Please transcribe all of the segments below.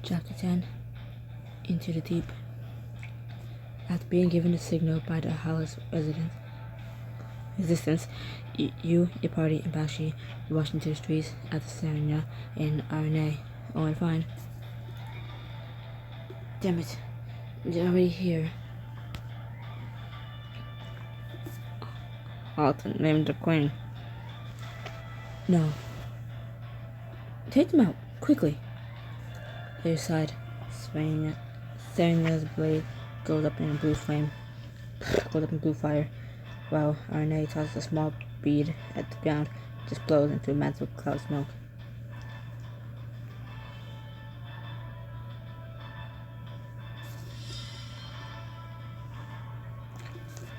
Chapter 10. Into the Deep. After being given the signal by the Hollis resistance, you, your party, and Bakshi rushed into the streets at the Sarnia and RNA. Only fine. Damn it. They're already here. Alton named the Queen. No. Take them out, quickly. Their side, Sarnia's blade goes up in a blue flame. Goes up in blue fire, while RNA tosses a small bead at the ground, which explodes into a massive cloud of smoke.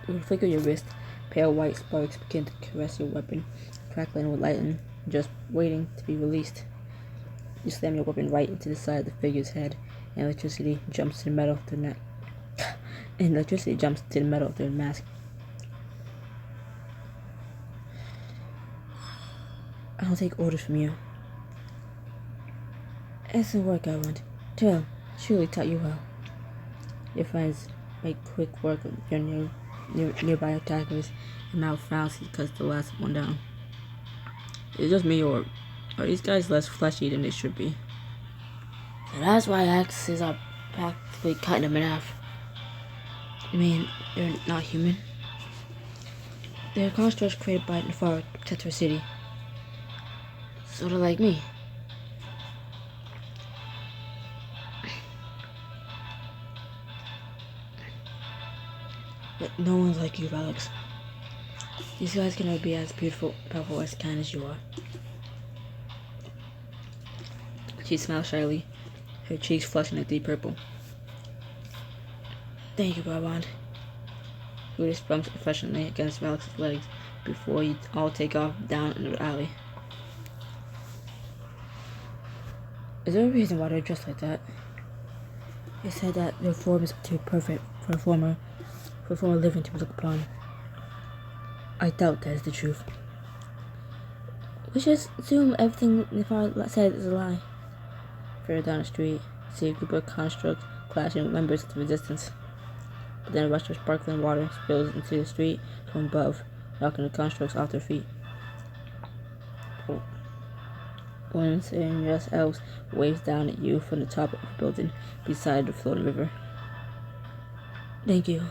With a flick of your wrist, pale white sparks begin to caress your weapon, crackling with lightning, just waiting to be released. You slam your weapon right into the side of the figure's head, and electricity jumps to the metal of their mask. I don't take orders from you. Excellent work, I want. Terrell surely taught you well. Your friends make quick work of your nearby attackers, and Mal frowns because the last one down. Is it just me, or are these guys less fleshy than they should be? So that's why axes are practically cutting them in half. You mean they're not human? They're constructs created by Nefara to protect her city. Sort of like me. But no one's like you, Alex. These guys can never be as beautiful, powerful, as kind as you are. She smiles shyly, her cheeks flushing a deep purple. Thank you, Barband. Rudy bumps affectionately against Alex's legs before you all take off down into the alley. Is there a reason why they're dressed like that? They said that their form is too perfect for a former living to look upon. I doubt that is the truth. We just assume everything Nefara said is a lie. Further down the street, see a group of constructs clashing with members of the resistance. But then a rush of sparkling water spills into the street from above, knocking the constructs off their feet. One serious elves waves down at you from the top of the building beside the floating river. Thank you.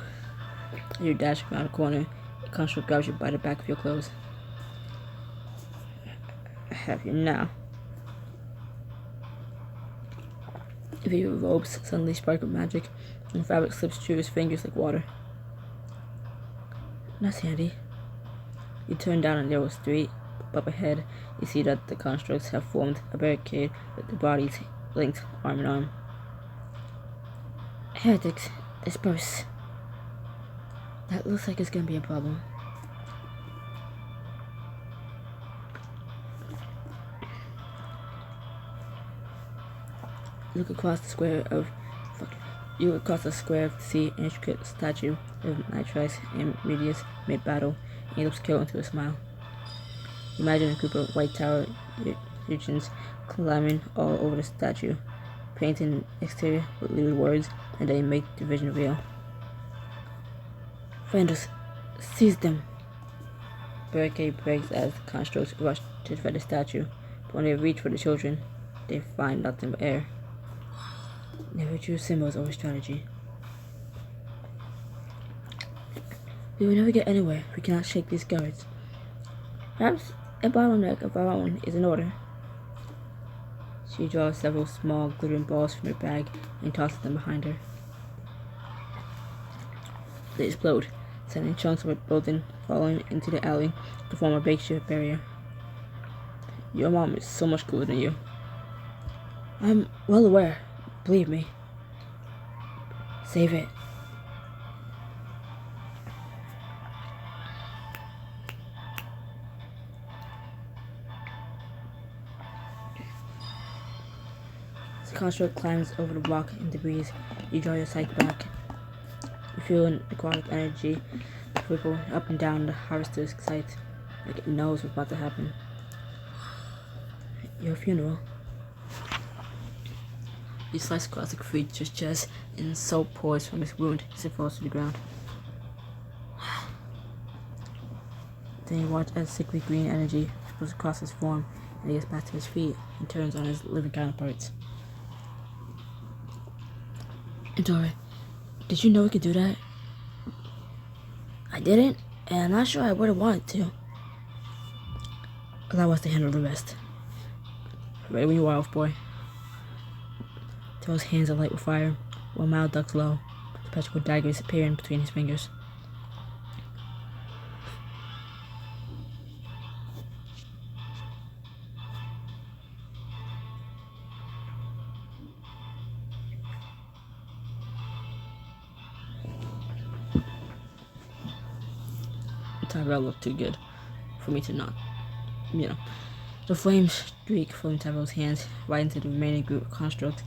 As you dash around a corner, a construct grabs you by the back of your clothes. I have you now. Your robes suddenly spark with magic, and the fabric slips through his fingers like water. That's handy. You turn down a narrow street, but up ahead, you see that the constructs have formed a barricade with their bodies linked arm in arm. Heretics, disperse. That looks like it's gonna be a problem. You look across the square to see an intricate statue of Nitrice and Medius mid-battle, and he looks curled into a smile. Imagine a group of white tower urchins climbing all over the statue, painting the exterior with lurid words, and they make the vision real. Vandals, seize them! Barricade breaks as the constructs rush to defend the statue, but when they reach for the children, they find nothing but air. Never choose symbols over strategy. We will never get anywhere if we cannot shake these guards. Perhaps a bottleneck of our own is in order. She draws several small glittering balls from her bag and tosses them behind her. They explode, sending chunks of a building falling into the alley to form a makeshift barrier. Your mom is so much cooler than you. I'm well aware. Believe me. Save it. As the construct climbs over the rock and debris, you draw your sight back. You feel an aquatic energy ripple up and down the harvester's sight, like it knows what's about to happen. Your funeral. You slice across the creature's chest, and soap pours from its wound as it falls to the ground. Then you watch as sickly green energy flows across his form, and he gets back to his feet and turns on his living counterparts. Tori, did you know we could do that? I didn't, and I'm not sure I would have wanted to. Allow us to handle the rest. Ready when you are, elf boy. To's hands are light with fire, while Mal ducks low, the petrical daggers appearing between his fingers. Tyrell looked too good for me to not, The flames streak from Tyrell's hands right into the remaining group of constructs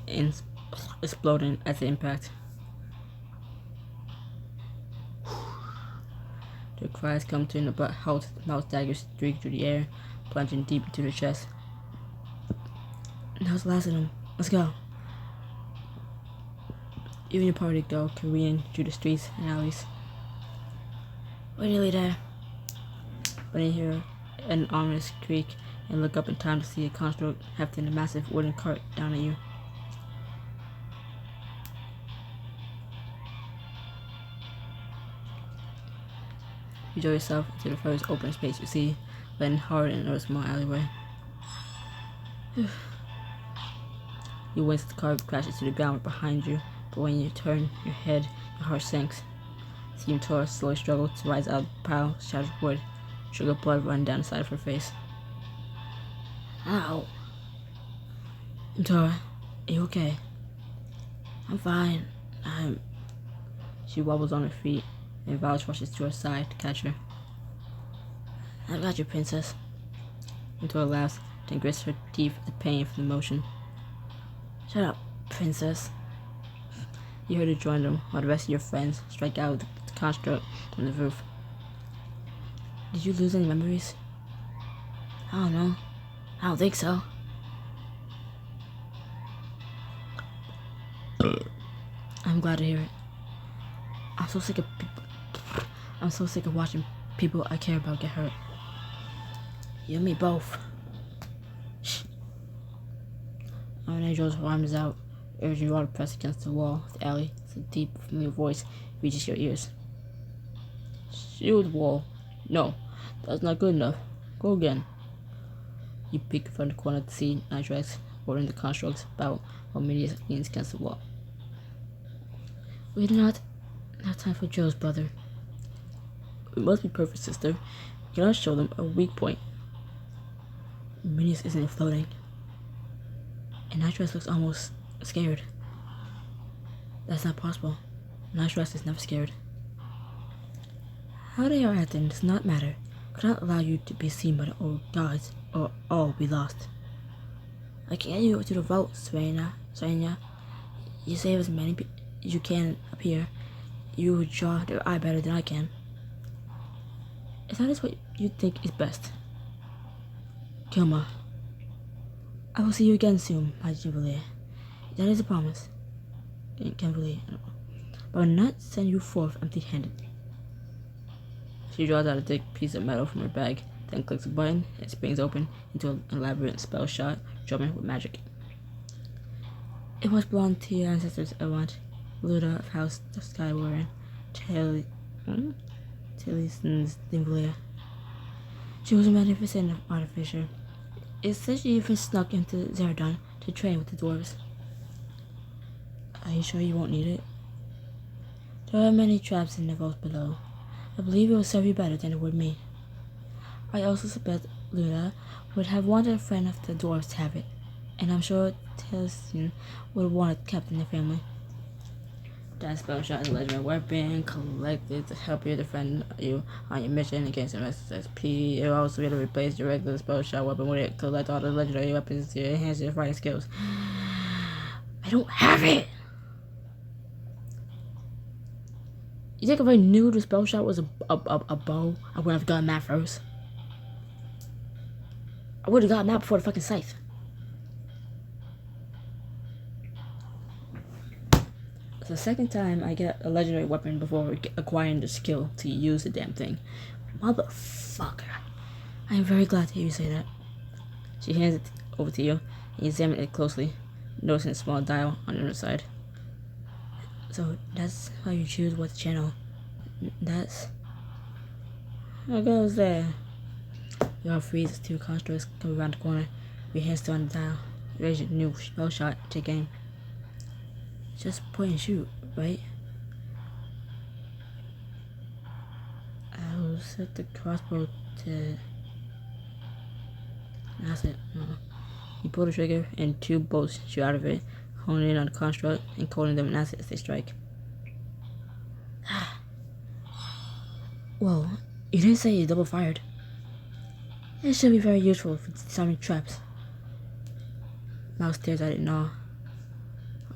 and exploding at the impact. Their cries come to an abrupt halt. Mouse daggers streak through the air, plunging deep into their chest. That was the last of them. Let's go. You and your party go careening through the streets and alleys. We're nearly there. But you hear an ominous creak and look up in time to see a construct hefting a massive wooden cart down at you. You draw yourself into the first open space you see, landing hard in a small alleyway. You wince as the car crashes to the ground behind you, but when you turn your head, your heart sinks. Seeing Tora slowly struggle to rise out of the pile of shattered wood, sugar blood running down the side of her face. Ow. Tora, are you okay? I'm fine. She wobbles on her feet, and Vouch rushes to her side to catch her. I've got you, princess. Tora laughs, then grits her teeth at the pain from the motion. Shut up, princess. You heard her join them while the rest of your friends strike out with the construct on the roof. Did you lose any memories? I don't know. I don't think so. I'm glad to hear it. I'm so sick of watching people I care about get hurt. You and me both. Shh. Angel draws her arms out, urging you all to press against the wall of the alley. A deep, familiar voice reaches your ears. Shield wall. No, that's not good enough. Go again. You peek from the corner to see Nitrax ordering the constructs about while Midius leans against the wall. We do not have time for drills, brother. We must be perfect, sister. We cannot show them a weak point. Midius isn't floating. And Nitrax looks almost scared. That's not possible. Nitrax is never scared. How they are acting does not matter. Could not allow you to be seen by the old gods, or all will be lost. I can get you to the vault, Serena. You save as many as you can up here. You would draw their eye better than I can. If that is what you think is best. Kilma, I will see you again soon, my Jubilee. That is a promise. But I will not send you forth empty-handed. She draws out a thick piece of metal from her bag, then clicks a button and it springs open into an elaborate spell shot, drumming with magic. It must belong to your ancestors, Elwant, Luda of House the Skywarren, Talison's Dinvalia. She was a magnificent artificer. It said she even snuck into Zeradon to train with the dwarves. Are you sure you won't need it? There are many traps in the vault below. I believe it will serve you better than it would me. I also suspect Luna would have wanted a friend of the dwarves to have it, and I'm sure Telsin would want it kept in the family. That spell shot is a legendary weapon collected to help you defend you on your mission against the SSP. It will also be able to replace your regular spell shot weapon with it. Collect all the legendary weapons to enhance your fighting skills. I don't have it! You think if I knew the spell shot was a bow, I would have gotten that first? I would have gotten that before the fucking scythe. It's the second time I get a legendary weapon before acquiring the skill to use the damn thing. Motherfucker. I am very glad to hear you say that. She hands it over to you, and you examine it closely, noticing a small dial on the other side. So that's how you choose what channel. That's... What goes there? Your freeze 2 constructs come around the corner. Your hands still on the dial. You raise your new spell shot, take aim. Just point and shoot, right? I'll set the crossbow to... That's it. You pull the trigger and 2 bolts shoot out of it, honing in on the construct and coating them in acid as they strike. Whoa, you didn't say you double fired. It should be very useful for disarming traps. Mouse stares at it in awe.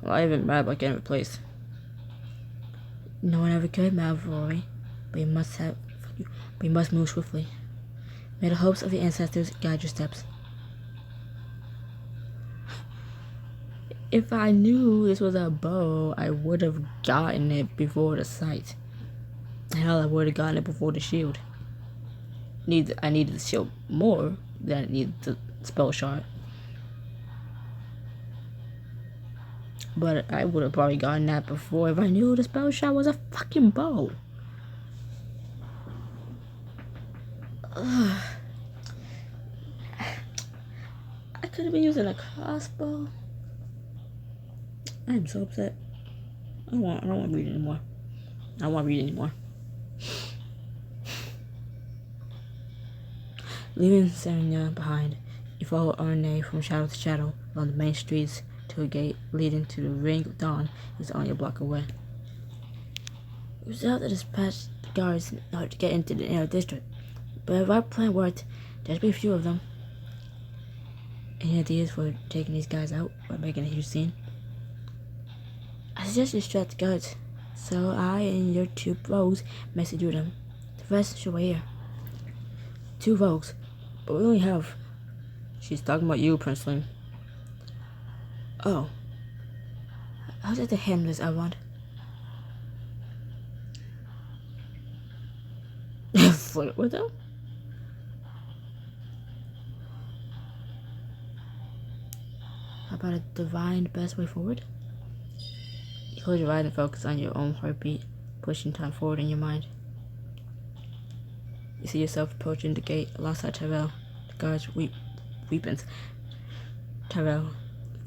Well, I even mad about getting replaced. No one ever could, Malroy, but you must move swiftly. May the hopes of your ancestors guide your steps. If I knew this was a bow, I would have gotten it before the sight. Hell, I would have gotten it before the shield. I needed the shield more than I needed the spell shot. But I would have probably gotten that before if I knew the spell shot was a fucking bow. Ugh. I could have been using a crossbow. I'm so upset. I don't want to read anymore. I don't want to read anymore. Leaving Serena behind, you follow Arne from shadow to shadow along the main streets to a gate leading to the Ring of Dawn is only a block away. It was out to dispatch the guards in order to get into the inner district, but if our plan worked, there'd be a few of them. Any ideas for taking these guys out by making a huge scene? I suggest you distract the guards, so I and your 2 rogues may subdue them. The rest should wait here. 2 rogues, but we only have... She's talking about you, Princeling. Oh. How's it to handle this, I want? Flirt with them? How about a divine best way forward? You close your eyes and focus on your own heartbeat, pushing time forward in your mind. You see yourself approaching the gate alongside Tyrell. The guards weapons. Tyrell,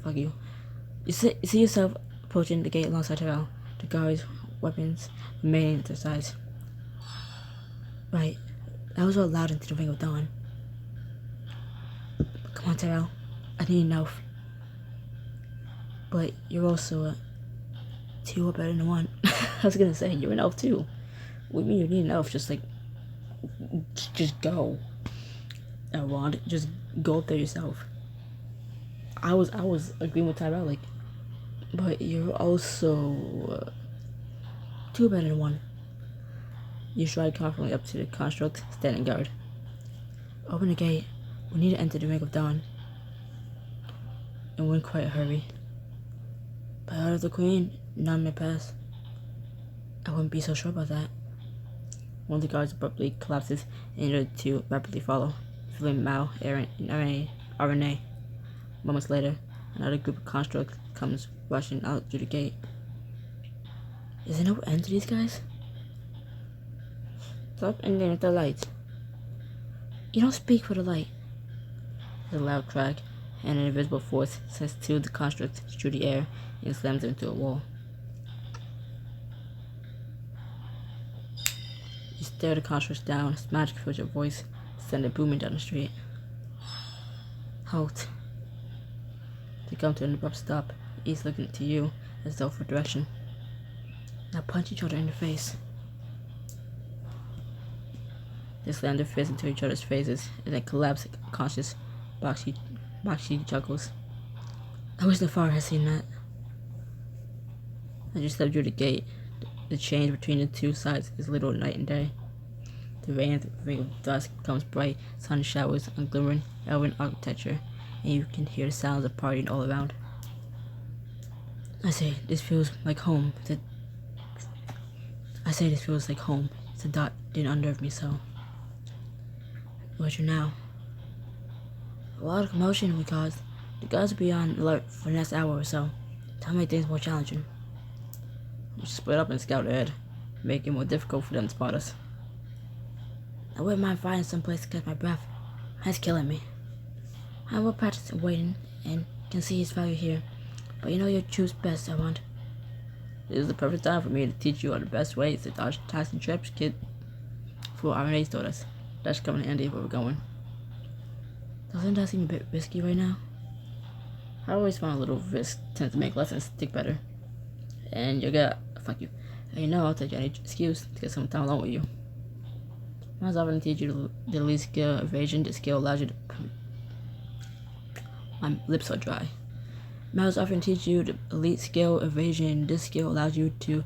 fuck you. You see yourself approaching the gate alongside Tyrell. The guards' weapons remaining at their sides. Right, that was all allowed into the Ring of Dawn. Come on, Tyrell. I need an elf. But you're also 2 are better than 1. I was gonna say, you're an elf too. What do you mean you need an elf? Just go. Elrond, just go up there yourself. I was agreeing with Tyrell, like, but you're also 2 better than 1. You stride confidently up to the construct, standing guard. Open the gate. We need to enter the Ring of Dawn. And we're in quite a hurry. By order of the Queen, none may pass. I wouldn't be so sure about that. One of the guards abruptly collapses, and the other 2 rapidly follow, filling Mal, Aaron, and RNA. Moments later, another group of constructs comes rushing out through the gate. Is there no end to these guys? Stop ending with the light. You don't speak for the light. There's a loud crack, and an invisible force sends 2 of the constructs through the air and slams them into a wall. You stare the constructs down, smash with your voice, send it booming down the street. Halt. They come to an abrupt stop, each looking to you as though for direction. Now punch each other in the face. They slam their fists into each other's faces and then collapse unconscious. Bakshi chuckles. I wish Nafar had seen that. As you step through the gate, the change between the 2 sides is little night and day. The ring of dusk becomes bright, sun showers on glimmering elven architecture, and you can hear the sounds of partying all around. I say this feels like home. I say this feels like home. The dot didn't unnerve me so. Where's you now? A lot of commotion we caused. The guards will be on alert for the next hour or so. That'll make things more challenging. We should split up and scout ahead, make it more difficult for them to spot us. I wouldn't mind finding some place to catch my breath. Mine's killing me. I will practice and waiting and can see his value here. But you know you choose best, I want. This is the perfect time for me to teach you all the best ways to dodge attacks and traps, kid. For RNA's told us. That's coming in handy where we're going. Doesn't that seem a bit risky right now? I always find a little risk tends to make lessons stick better. And you got fuck you. And you know I'll take any excuse to get some time alone with you. I was often teach you the elite skill evasion. This skill allows you to. My lips are dry. I was often teach you the elite skill evasion. This skill allows you to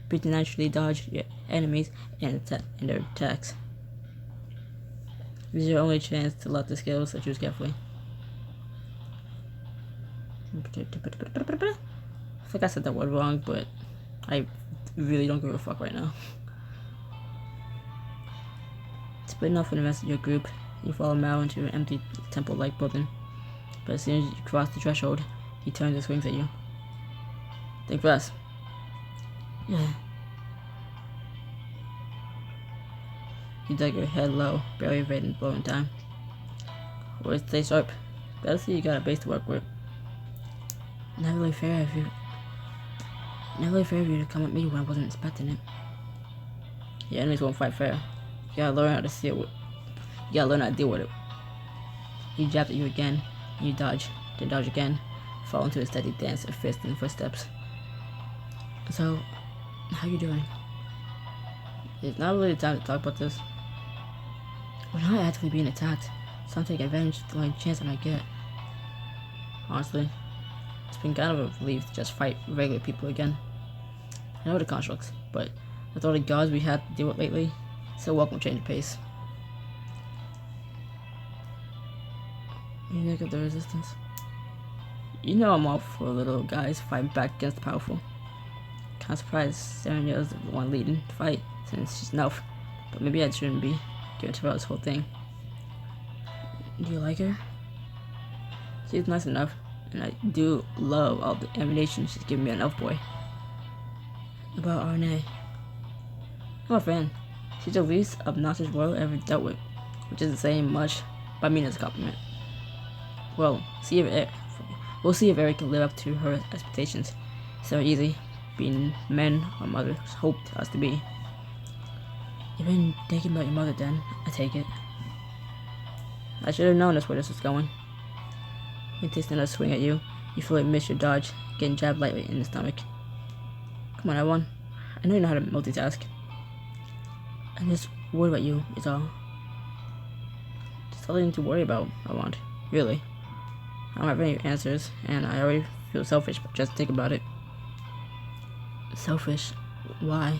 preternaturally dodge your enemies and their attacks. This is your only chance to let the skill, so choose carefully. I think I said that word wrong, but I really don't give a fuck right now. Splitting off from the rest of your group, you follow Mao into an empty temple-like building. But as soon as you cross the threshold, he turns and swings at you. Think fast. Yeah. You dug your head low, barely evading the blow in time. Always stay sharp. Better see you got a base to work with. Never really fair of you to come at me when I wasn't expecting it. Your enemies won't fight fair. You gotta learn how to see it. You gotta learn how to deal with it. He jabs at you again, and you dodge, then dodge again, fall into a steady dance of fists and footsteps. So, how you doing? It's not really the time to talk about this. We're not actively being attacked, so I'm taking advantage of the only chance I might get. Honestly, it's been kind of a relief to just fight regular people again. I know the constructs, but with all the gods we had to deal with lately, so welcome change of pace. You think of the resistance? You know I'm all for little guys fighting back against the powerful. Kinda surprised Serenia is the one leading the fight, since she's an elf, but maybe I shouldn't be giving her this whole thing. Do you like her? She's nice enough, and I do love all the ammunition she's giving me an elf boy. About RNA. I'm a fan. She's the least obnoxious warrior I ever dealt with, which isn't saying much, but I mean as a compliment. Well, we'll see if Eric can live up to her expectations. It's so easy, being men our mothers hoped us to be. You've been thinking about your mother then, I take it. I should have known that's where this was going. He takes another swing at you. You feel like miss your dodge, getting jabbed lightly in the stomach. Come on, everyone. I know you know how to multitask. I'm just worried about you, is all. Just nothing to worry about, I want. Really. I don't have any answers, and I already feel selfish, but just think about it. Selfish? Why?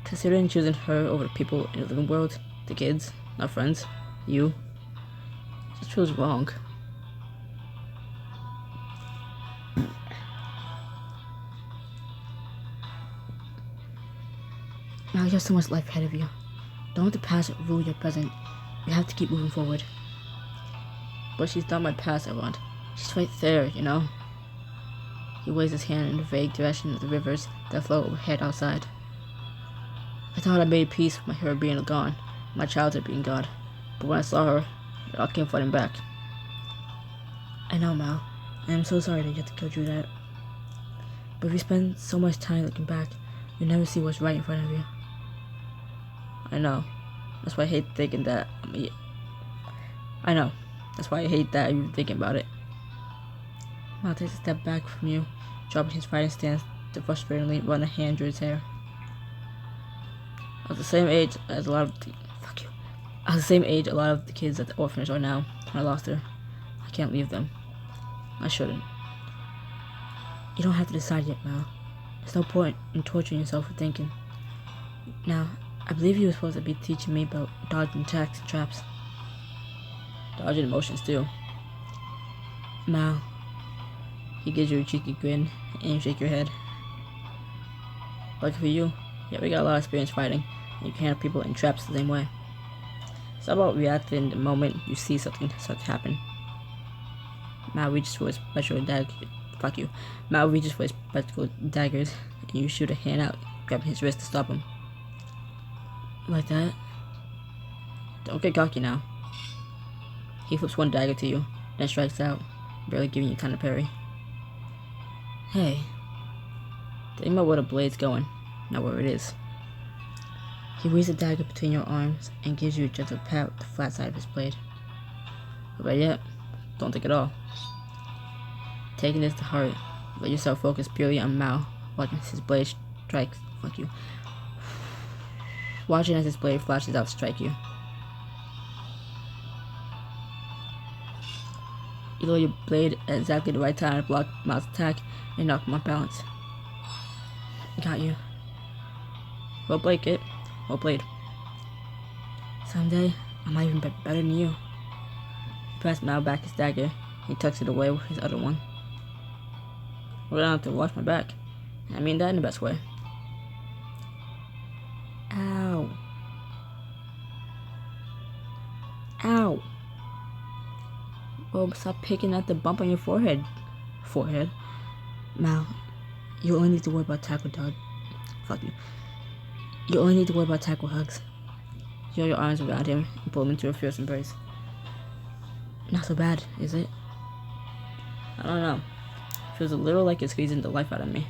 Considering choosing her over the people in the living world, the kids, not friends, you, just feels wrong. Now you have so much life ahead of you. Don't let the past rule your present. You have to keep moving forward. But she's not my past, I want. She's right there, you know? He waves his hand in the vague direction of the rivers that flow overhead outside. I thought I made peace with her being gone, my childhood being gone. But when I saw her, it all came flooding back. I know, Mal. I am so sorry that you had to go through that. But if you spend so much time looking back, you'll never see what's right in front of you. I know. That's why I hate thinking that. I know. That's why I hate that you're thinking about it. Mal takes a step back from you, dropping his fighting stance to frustratingly run a hand through his hair. I was the same age as a lot of the kids at the orphanage are now. When I lost her, I can't leave them. I shouldn't. You don't have to decide yet, Mal. There's no point in torturing yourself with thinking. Now, I believe you were supposed to be teaching me about dodging attacks and traps. Dodging emotions too. Mal, He gives you a cheeky grin, and you shake your head. Lucky for you, yeah, we got a lot of experience fighting, and you can handle people in traps the same way. It's all about reacting the moment you see something start to happen. Mal reaches for his special daggers. Fuck you. Mal reaches for his special daggers, and you shoot a hand out, grabbing his wrist to stop him. Like that? Don't get cocky now. He flips one dagger to you, then strikes out, barely giving you time to parry. Hey. Think about where the blade's going, not where it is. He weaves the dagger between your arms and gives you a gentle pat with the flat side of his blade. But better yet, don't think at all. Taking this to heart, let yourself focus purely on Mao, watching his blade strikes. Fuck you. Watching as his blade flashes out to strike you. You lower your blade at exactly the right time to block Mao's attack and knock him off balance. Got you. Well played, kid. Well played. Someday, I might even be better than you. He passes Mao back his dagger. He tucks it away with his other one. Well, I don't have to watch my back. I mean that in the best way. Ow. Ow. Oh, stop picking at the bump on your forehead. Mao, you only need to worry about tackle dog. Fuck you. You only need to worry about tackle hugs. You throw your arms around him and pull him into a fierce embrace. Not so bad, is it? I don't know. Feels a little like you're squeezing the life out of me.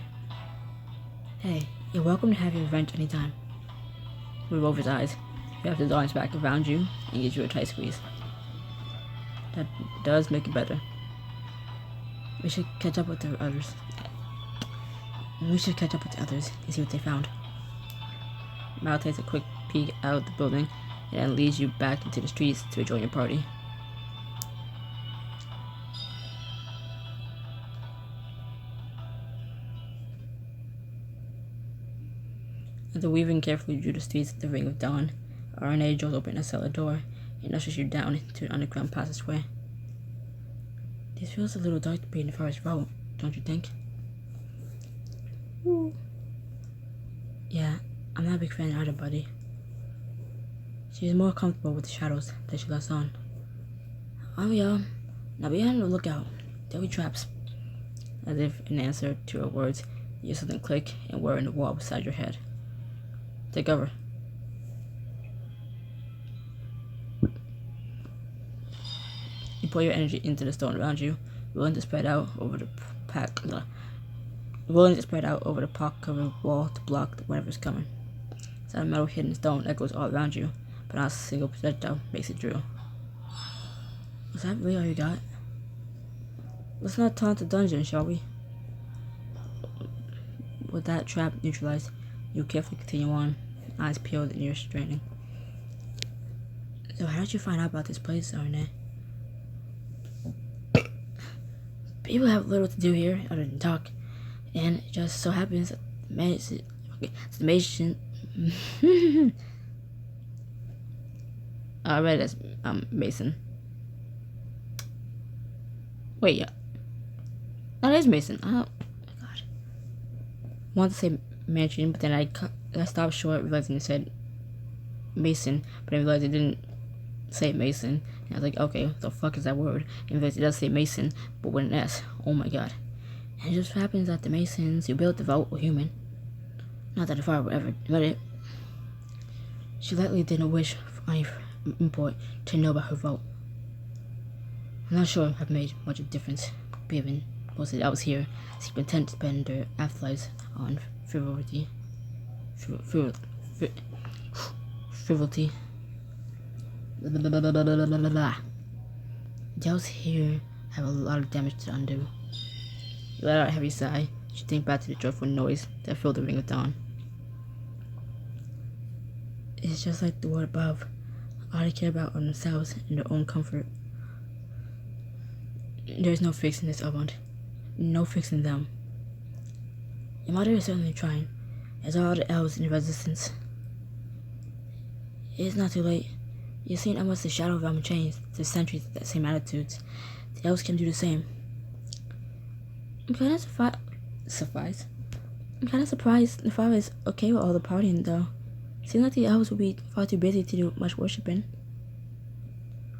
Hey, you're welcome to have your revenge anytime. We roll his eyes. He wraps his arms back around you and gives you a tight squeeze. That does make it better. We should catch up with the others. and see what they found. Mao takes a quick peek out the building and then leads you back into the streets to join your party. After weaving carefully through the streets of the Ring of Dawn, RNA draws open a cellar door and ushers you down into an underground passageway. This feels a little dark to be in the forest road, don't you think? Ooh. Yeah, I'm not a big fan either, buddy. She's more comfortable with the shadows that she lets on. Oh yeah, now be on the lookout. There'll be traps. As if in answer to her words, you hear something click and whir in the wall beside your head. Take cover. You pour your energy into the stone around you, willing to spread out over the pock-covered wall to block whatever's coming. Sound of metal hitting stone echoes all around you, but not a single projectile makes it through. Was that really all you got? Let's not taunt the dungeon, shall we? With that trap neutralized, you carefully continue on, eyes peeled and ears straining. So how did you find out about this place, Arne? People have little to do here other than talk, and it just so happens that the Mason. I read it as Mason. Wait, yeah, that is Mason. Oh God, I wanted to say mansion, but then I stopped short, realizing it said Mason, but I realized it didn't say Mason. And I was like, okay, what the fuck is that word? And it does say Mason, but with an S. Oh my God. And it just happens that the Masons who built the vault were human. Not that the fire would ever admit it. She likely didn't wish for any import to know about her vault. I'm not sure I've made much of a difference, given mostly I was here, seeking content to spend their afterlives on frivolity. Gels here have a lot of damage to undo. You let out a heavy sigh. You think back to the joyful noise that filled the Ring of Dawn. It's just like the world above. All they care about are themselves and their own comfort. There's no fixing this Elrond. No fixing them. Your mother is certainly trying, as are all the elves in the resistance. It's not too late. You've seen almost the shadow realm change through centuries of the same attitudes. The elves can do the same. I'm kind of I'm kind of surprised the father is okay with all the partying, though. Seems like the elves will be far too busy to do much worshipping.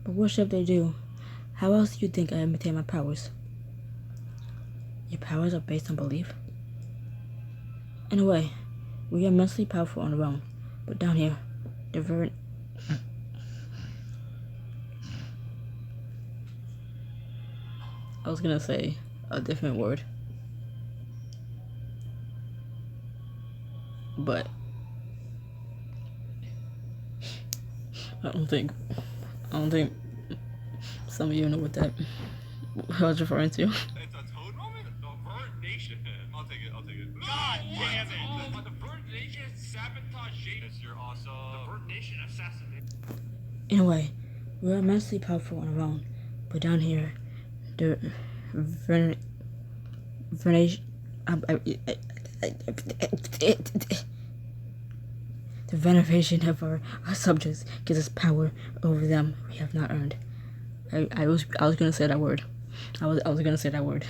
But worship they do. How else do you think I imitate my powers? Your powers are based on belief? In a way, we are immensely powerful on our own, but down here, the very... I was gonna say a different word, but I don't think some of you know what that I was referring to. It's a toad moment? The Verd Nation. I'll take it. God damn it! Oh, the Verd Nation sabotage James. You're awesome. The Verd Nation assassinated. In a way, we're immensely powerful on our own, but down here, the the veneration of our subjects gives us power over them we have not earned. I was gonna say that word. I was gonna say that word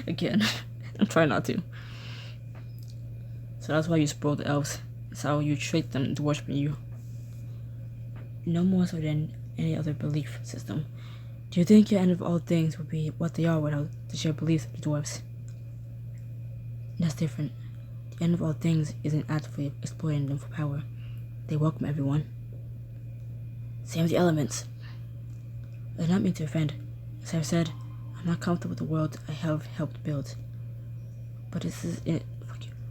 again. I'm trying not to. So that's why you spoil the elves. It's how you trick them into worshiping you. No more so than any other belief system. Do you think your end of all things would be what they are without the shared beliefs of the dwarves? That's different. The end of all things isn't actively exploiting them for power. They welcome everyone. Same with the elements. I do not mean to offend. As I've said, I'm not comfortable with the world I have helped build. But this is it.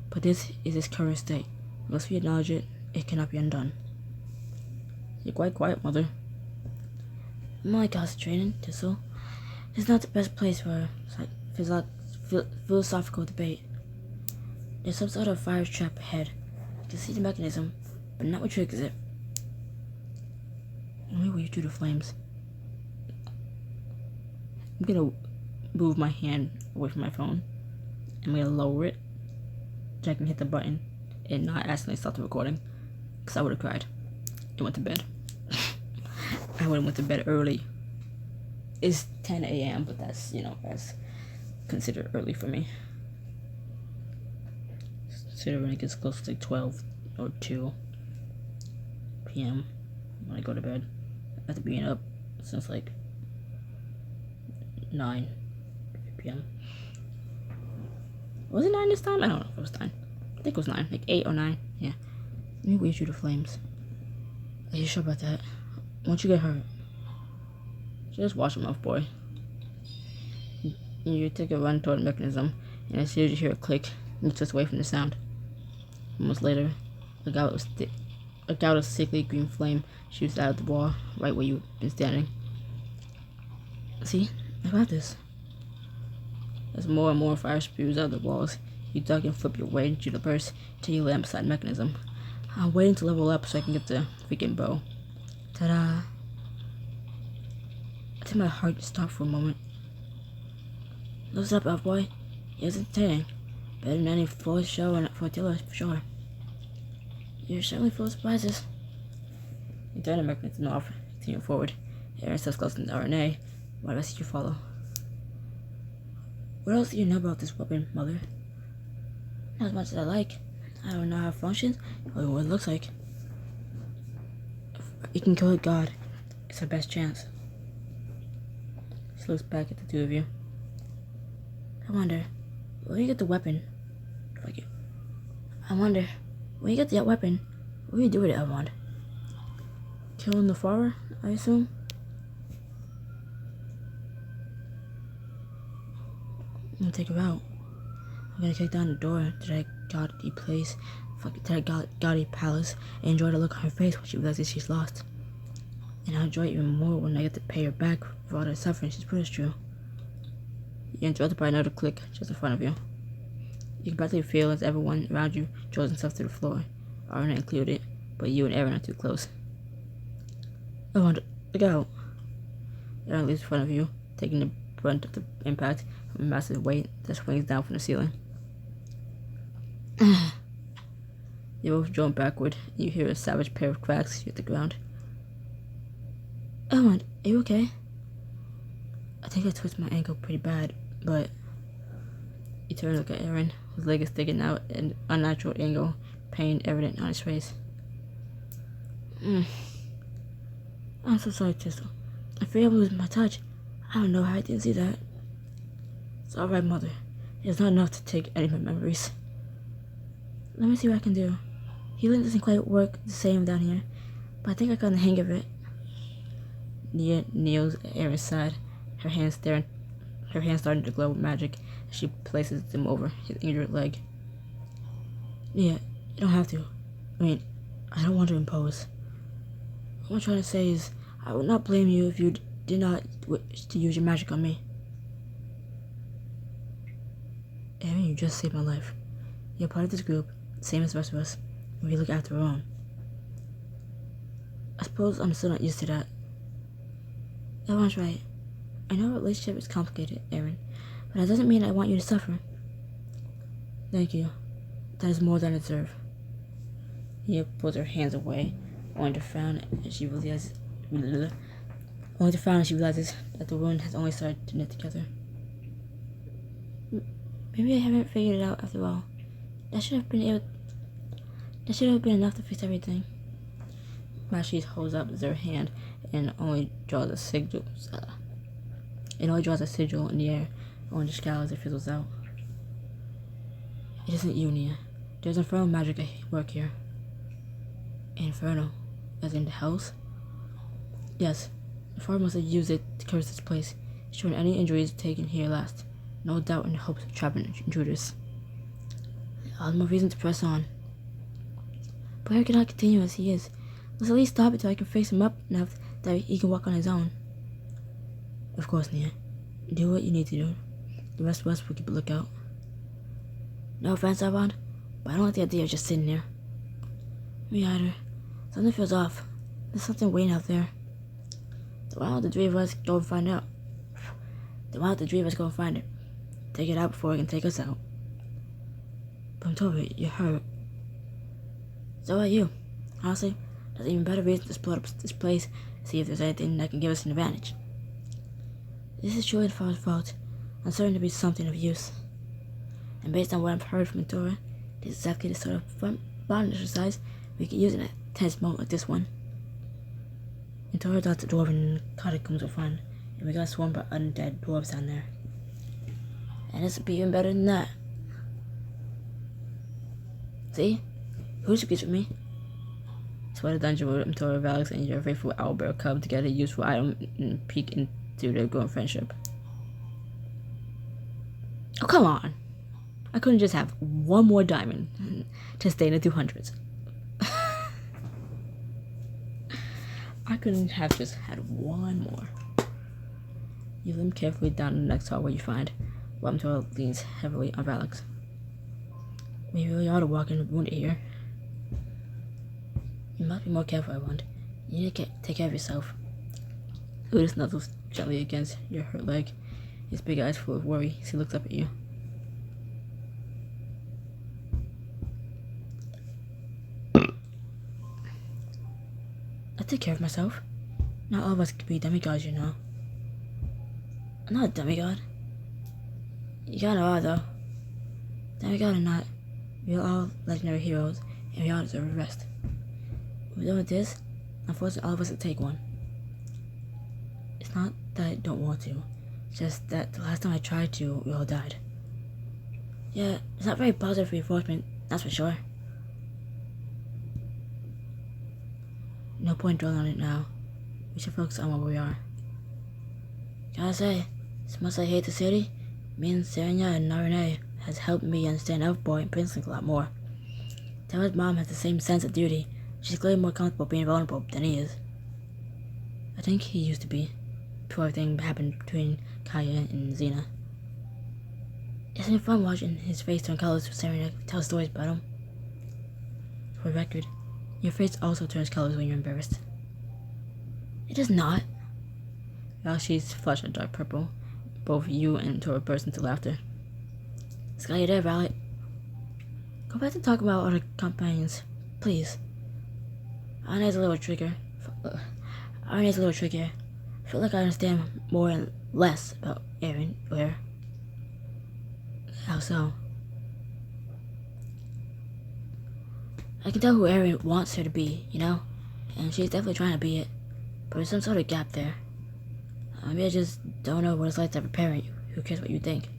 But this is its current state. Unless we acknowledge it, it cannot be undone. You're quite quiet, Mother. I'm only concentrating, Thistle. It's not the best place for philosophical debate. There's some sort of fire trap ahead. You can see the mechanism, but not what triggers it. Let me weave through the flames. I'm gonna move my hand away from my phone. I'm gonna lower it so I can hit the button and not accidentally stop the recording, because I would have cried and went to bed. I would have went to bed early. It's 10 a.m., but that's, that's considered early for me. Considering it gets close to like 12 or 2 p.m. when I go to bed. After being up since like 9 p.m. Was it 9 this time? I don't know if it was 9. I think it was 9. Like 8 or 9. Yeah. Let me weave through the flames. Are you sure about that? Won't you get hurt? Just wash your mouth, boy. You take a run toward the mechanism, and as soon as you hear a click, you twist away from the sound. Moments later, a gout of sickly green flame shoots out of the wall, right where you've been standing. See? I got this. As more and more fire spews out of the walls, you duck and flip your way into the burst till you land beside the mechanism. I'm waiting to level up so I can get the freaking bow. Ta-da! I think my heart stopped for a moment. What's up, elf boy? It's entertaining. Better than any full show and for dealers, for sure. You're certainly full of surprises. You turn the mechanism off, continue forward. Aaron steps close to the RNA, while the rest of you follow. What else do you know about this weapon, Mother? Not as much as I like. I don't know how it functions, or what it looks like. If you can kill a god, it's our best chance. She looks back at the two of you. I wonder, where you get the weapon? I wonder, when you get that weapon, what do you do with it, Elrond? Killing the Farer, I assume? I'm gonna take her out. I'm gonna kick down the door to that gaudy place, to that gaudy palace, and enjoy the look on her face when she realizes she's lost. And I'll enjoy it even more when I get to pay her back for all the suffering she's put us through. You're interrupted by another click just in front of you. You can practically feel as everyone around you draws themselves to the floor, Arna included, but you and Aaron are too close. Elrond, look out! Aaron leaps in front of you, taking the brunt of the impact from a massive weight that swings down from the ceiling. You both jump backward, and you hear a savage pair of cracks hit the ground. Elrond, are you okay? I think I twisted my ankle pretty bad, but He turned to look at Aaron, whose leg is sticking out at an unnatural angle, pain evident on his face. I'm so sorry, Thistle. I fear I'm losing my touch. I don't know how I didn't see that. It's alright, Mother. It's not enough to take any of my memories. Let me see what I can do. Healing doesn't quite work the same down here, but I think I got the hang of it. Nia kneels at Aaron's side, her hands starting to glow with magic as she places them over his injured leg. Nia, you don't have to. I don't want to impose. What I'm trying to say is, I would not blame you if you did not wish to use your magic on me. Aaron, you just saved my life. You're part of this group, same as the rest of us, and we look after our own. I suppose I'm still not used to that. Everyone's right. I know a relationship is complicated, Aaron, but that doesn't mean I want you to suffer. Thank you. That is more than I deserve. Nia pulls her hands away, only to frown as she realizes that the wound has only started to knit together. Maybe I haven't figured it out after all. That should have been enough to fix everything. Mashi holds up their hand and only draws a sigil. It only draws a sigil in the air, only to scowl as it fizzles out. It isn't you, Nia. There's infernal magic at work here. Infernal? As in the house? Yes. The Father must have used it to curse this place, showing any injuries taken here last. No doubt in the hopes of trapping intruders. All the more reason to press on. But Harry cannot continue as he is. Let's at least stop it till I can fix him up enough that he can walk on his own. Of course, Nia. Do what you need to do. The rest of us will keep a lookout. No offense, Armand, but I don't like the idea of just sitting there. Me either. Something feels off. There's something waiting out there. Then why don't the three of us go and find out? Take it out before it can take us out. But I'm told you're hurt. So are you. Honestly, there's even better reason to split up this place and see if there's anything that can give us an advantage. This is truly the Father's fault. I'm certain to be something of use. And based on what I've heard from Tora, this is exactly the sort of bond exercise we can use in a tense moment like this one. And Tora thought the dwarven catacombs were fun, and we got swarmed by undead dwarves down there. And this would be even better than that. See? Who disagrees with me? Sweat a dungeon with Tora, Alex, and your faithful owlbear cub to get a useful item and peek into their growing friendship. Oh, come on! I couldn't just have one more diamond to stay in the 200s. I couldn't have just had one more. You limp carefully down the next hall where you find Tora leans heavily on Alex. We really ought to walk in the wounded here. You must be more careful, Armand. You need to take care of yourself. Ludus nuzzles gently against your hurt leg, his big eyes full of worry as he looks up at you. I take care of myself. Not all of us can be demigods, you know. I'm not a demigod. You kinda are, though. Demigod or not, we're all legendary heroes, and we all deserve a rest. When we're done with this, I'm forcing all of us to take one. It's not that I don't want to, it's just that the last time I tried to, we all died. Yeah, it's not very positive reinforcement, that's for sure. No point dwelling on it now. We should focus on where we are. Gotta say, as much as I hate the city, me and Serena and Narene has helped me understand Elfboy and Princeling a lot more. Taylor's mom has the same sense of duty. She's clearly more comfortable being vulnerable than he is. I think he used to be, before everything happened between Kaya and Xena. Isn't it fun watching his face turn colors when Serena tells stories about him? For the record, your face also turns colors when you're embarrassed. It does not. She's flushed a dark purple. Both you and Tora burst into laughter. Sky, you there, Violet? Go back to talk about other companions, please. Arne's a little trickier. I feel like I understand more and less about Aaron, where... How so? I can tell who Erin wants her to be, you know? And she's definitely trying to be it. But there's some sort of gap there. Maybe I just don't know what it's like to have a parent who cares what you think.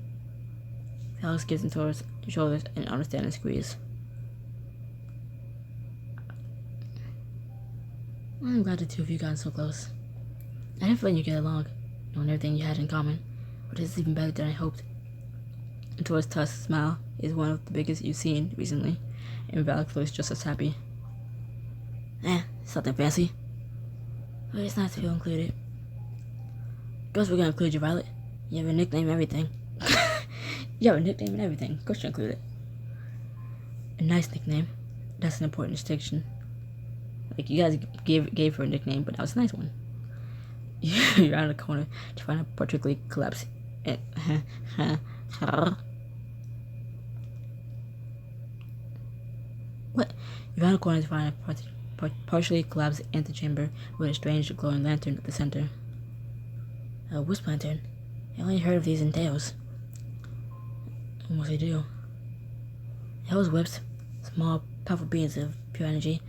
Alex gives into her shoulders an understanding squeeze. I'm glad the two of you got so close. I didn't feel you get along, knowing everything you had in common, but this is even better than I hoped. And Tor's Tusk's smile is one of the biggest you've seen recently, and Alex looks just as happy. Something fancy. But it's nice to feel included. Of course we're gonna include you, Violet. You have a nickname and everything. You have a nickname and everything. Of course you include it. A nice nickname. That's an important distinction. Like, you guys gave her a nickname, but that was a nice one. You're out of the corner to find a particularly collapsed. What? You're out of the corner to find a partially collapsed antechamber with a strange glowing lantern at the center. A wisp lantern? I only heard of these in tales. And what do they do? It holds whips, small, powerful beings of pure energy,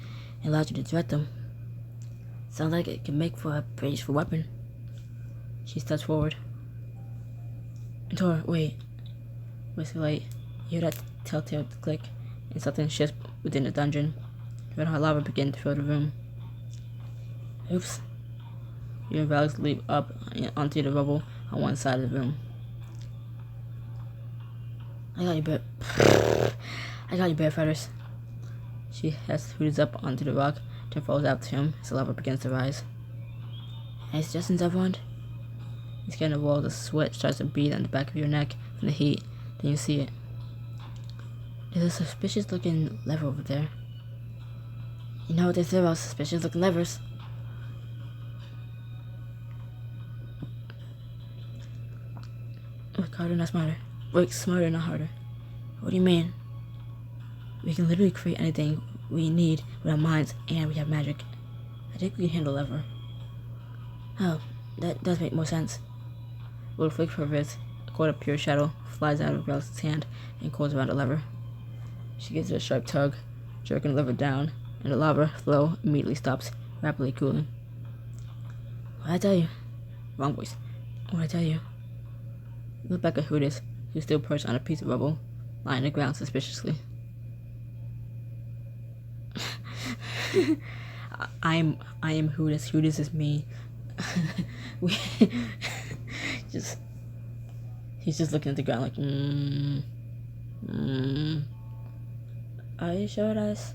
and allows you to direct them. Sounds like it can make for a pretty useful weapon. She steps forward. Tor, wait. Whisper light. You hear that telltale click, and something shifts within the dungeon. Red hot lava begins to fill the room. Oops. You and Alex leap up onto the rubble on one side of the room. I got you, bear feathers. She hoots up onto the rock, then falls out to him as the lava begins to rise. Any suggestions, everyone? You scan the wall, the sweat starts to bead on the back of your neck from the heat, then you see it. There's a suspicious looking lever over there. You know what they say about suspicious looking levers? Work harder, not smarter. Work smarter, not harder. What do you mean? We can literally create anything we need with our minds, and we have magic. I think we can handle lever. Oh, that does make more sense. With a flick of her wrist, a cord of pure shadow flies out of Alex's hand and coils around the lever. She gives it a sharp tug, jerking the lever down, and the lava flow immediately stops, rapidly cooling. What'd I tell you? Wrong voice. What'd I tell you? Look back at who it is, who's still perched on a piece of rubble, lying on the ground suspiciously. I am who this. Who this is me. He's just looking at the ground like, Are you sure that's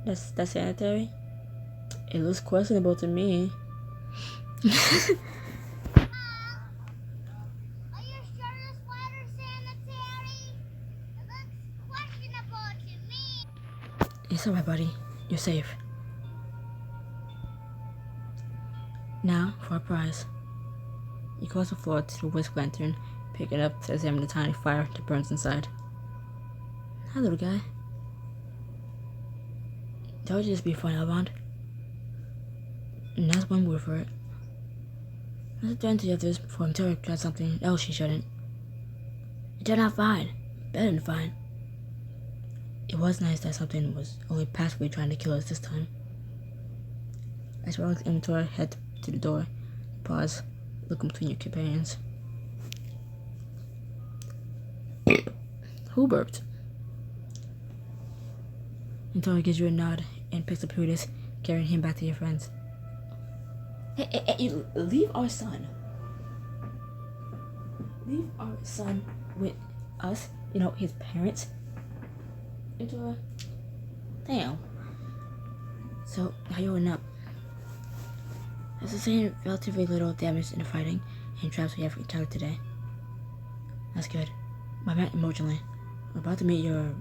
that's sanitary? It looks questionable to me. It's alright, buddy. You're safe. Now, for our prize. You cross the floor to the wisp lantern, pick it up to examine the tiny fire that burns inside. Hi, little guy. Told you this would be fun, Elrond. And that's one word for it. Let's turn to the others before Tor tried something else she shouldn't. It turned out fine. Better than fine. It was nice that something was only passively trying to kill us this time. As Alex and Tor head to the door, pause, looking between your companions. Who burped? And Tor gives you a nod and picks up Hudis, carrying him back to your friends. Hey, leave our son. Leave our son with us, his parents. Damn. So, how you holding up? I sustained relatively little damage in the fighting and traps we have encountered today. That's good. But I meant emotionally. I'm about to meet your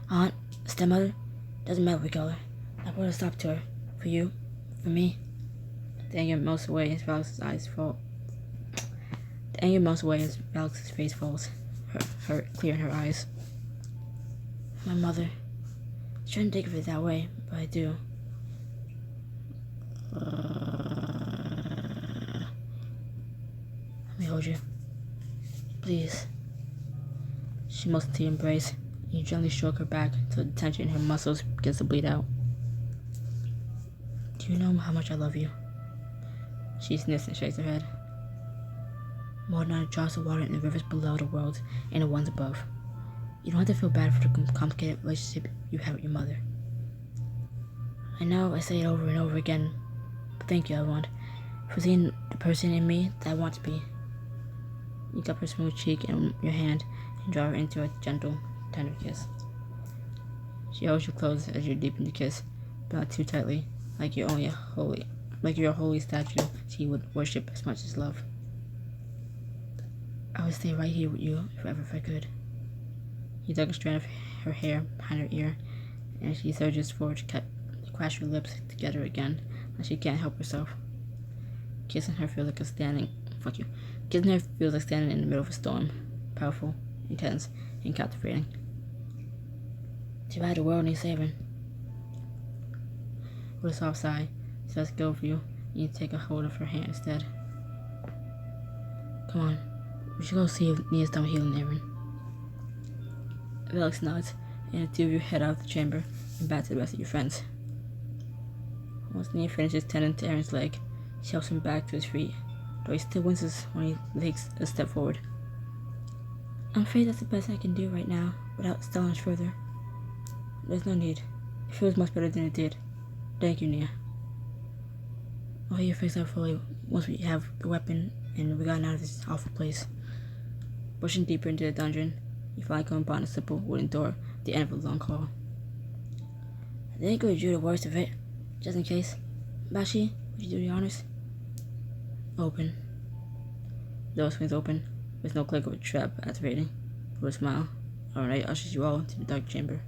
aunt, stepmother. Doesn't matter what we call her. I brought a stop to her. For you. For me. The anger melts away as Alex's eyes fall. The anger melts away as Alex's face falls. Her clear in her eyes. My mother. I shouldn't think of it that way, but I do. Let me hold you. Please. She melts into your embrace, and you gently stroke her back until the tension in her muscles begins to bleed out. Do you know how much I love you? She sniffs and shakes her head. More than drops of water in the rivers below the world and the ones above. You don't have to feel bad for the complicated relationship you have with your mother. I know I say it over and over again, but thank you, everyone, for seeing the person in me that I want to be. You cup her smooth cheek in your hand and draw her into a gentle, tender kiss. She holds you close as you deepen the kiss, but not too tightly, like you're a holy statue she would worship as much as love. I would stay right here with you forever if I could. You dug a strand of her hair behind her ear, and she surges forward to crash her lips together again, like she can't help herself. Kissing her feels like standing in the middle of a storm, powerful, intense, and captivating. Too bad the world needs saving. With a soft sigh, she lets go of you, and you take a hold of her hand instead. Come on, we should go see if Nia's done healing Aaron. Alex nods, and the two of you head out of the chamber and back to the rest of your friends. Once Nia finishes tending to Aaron's leg, she helps him back to his feet, though he still winces when he takes a step forward. I'm afraid that's the best I can do right now, without stalling us further. There's no need. It feels much better than it did. Thank you, Nia. I'll hear your face out fully once we have the weapon and we gotten out of this awful place. Pushing deeper into the dungeon, you finally come upon a simple wooden door at the end of a long hall. I think we drew the worst of it, just in case. Bashi, would you do the honors? Open. The door swings open, with no click of a trap activating. With a smile, Alright ushers you all into the dark chamber.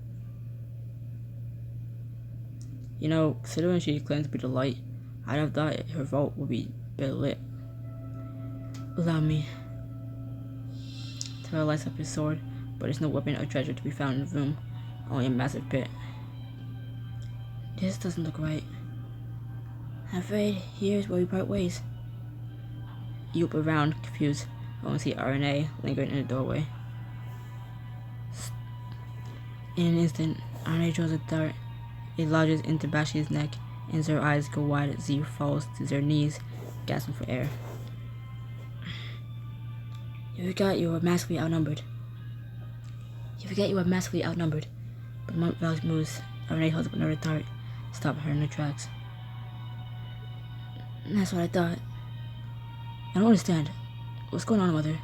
You know, considering she claims to be the light, I'd have thought her vault would be better lit. Allow me. Tyler lights up his sword, but there's no weapon or treasure to be found in the room, only a massive pit. This doesn't look right. I'm afraid here's where we part ways. You look around, confused, only see RNA lingering in the doorway. In an instant, RNA draws a dart. It lodges into Bashi's neck, and her eyes go wide as Z falls to their knees, gasping for air. You forgot you were massively outnumbered. But the moment Val's moves, RNA holds up another dart, stopping her in her tracks. That's what I thought. I don't understand. What's going on, Mother?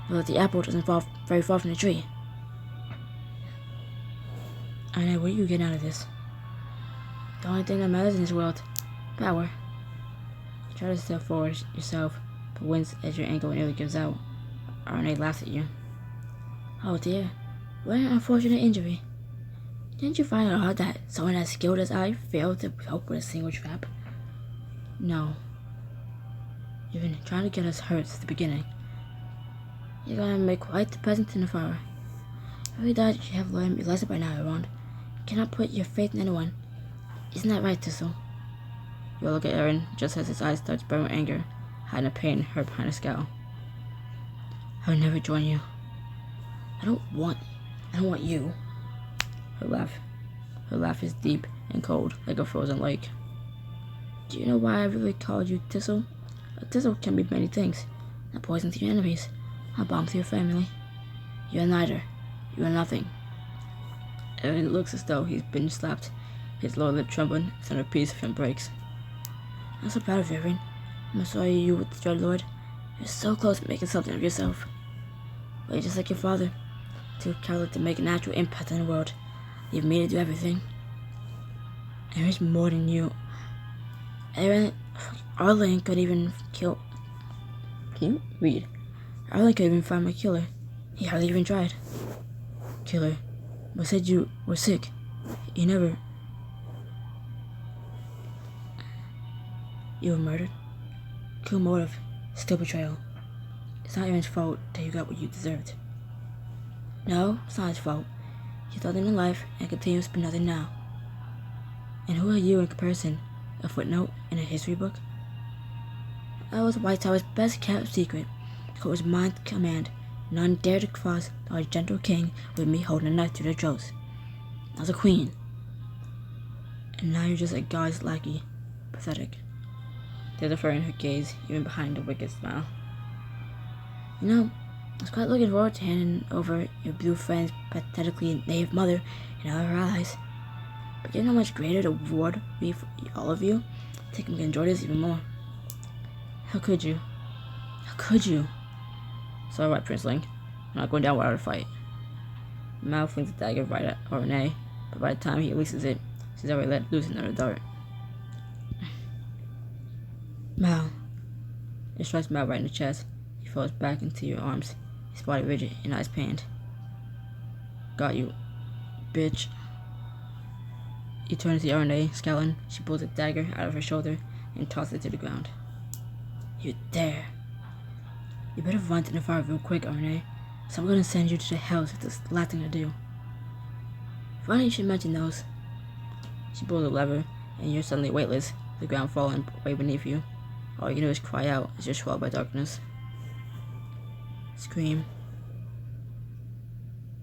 Well, the apple doesn't fall very far from the tree. I know, what are you getting out of this? The only thing that matters in this world. Power. You try to step forward yourself, but wince as your ankle nearly gives out. RNA laughs at you. Oh dear, what an unfortunate injury. Didn't you find it odd that someone as skilled as I failed to help with a single trap? No. You've been trying to get us hurt since the beginning. You're gonna make quite the peasant in the fire. I really thought you have learned your lesson by now, Aaron. You cannot put your faith in anyone. Isn't that right, Tissel? You look at Aaron just as his eyes start to burn with anger, hiding a pain hurt behind a scowl. I would never join you. I don't want you. Her laugh is deep and cold, like a frozen lake. Do you know why I really called you Tissel? A thistle can be many things. A poison to your enemies, a bomb to your family. You are neither. You are nothing. Aaron looks as though he's been slapped. His lower lip trembling as another piece of him breaks. I'm so proud of you, Aaron. I'm sorry you with the Dreadlord. You're so close to making something of yourself. But you're just like your father. Too cowardly to make an actual impact in the world. You've made it do everything. Aaron's more than you. Arlen could even kill. Can you read? Arlen could even find my killer. He hardly even tried. Killer. But said you were sick. You never. You were murdered? Cool motive. Still betrayal. It's not Aaron's fault that you got what you deserved. No, it's not his fault. He's nothing in life and continues to be nothing now. And who are you in comparison? A footnote in a history book? I was White Tower's best kept secret. It was my command. None dared to cross our gentle king with me holding a knife to their throats. I was a queen. And now you're just a god's lackey. Pathetic. There's a fire in her gaze, even behind the wicked smile. You know, I was quite looking forward to handing over your blue friend's pathetically native mother in our eyes. But given how much greater the reward would be for all of you, I think I'm gonna enjoy this even more. How could you? How could you? Sorry, White Princeling. I'm not going down without a fight. Mal flings a dagger right at Ornay, but by the time he releases it, she's already let loose another dart. Mal. It strikes Mal right in the chest. He falls back into your arms, his body rigid and eyes pained. Got you, bitch. He turns to Ornay, scowling. She pulls a dagger out of her shoulder and tosses it to the ground. You dare. You better run to the fire real quick, Ornay. So I'm gonna send you to the hells if that's the last thing to do. Funny you should mention those. She pulls a lever, and you're suddenly weightless, the ground falling way beneath you. All you can do is cry out as you're swallowed by darkness. Scream.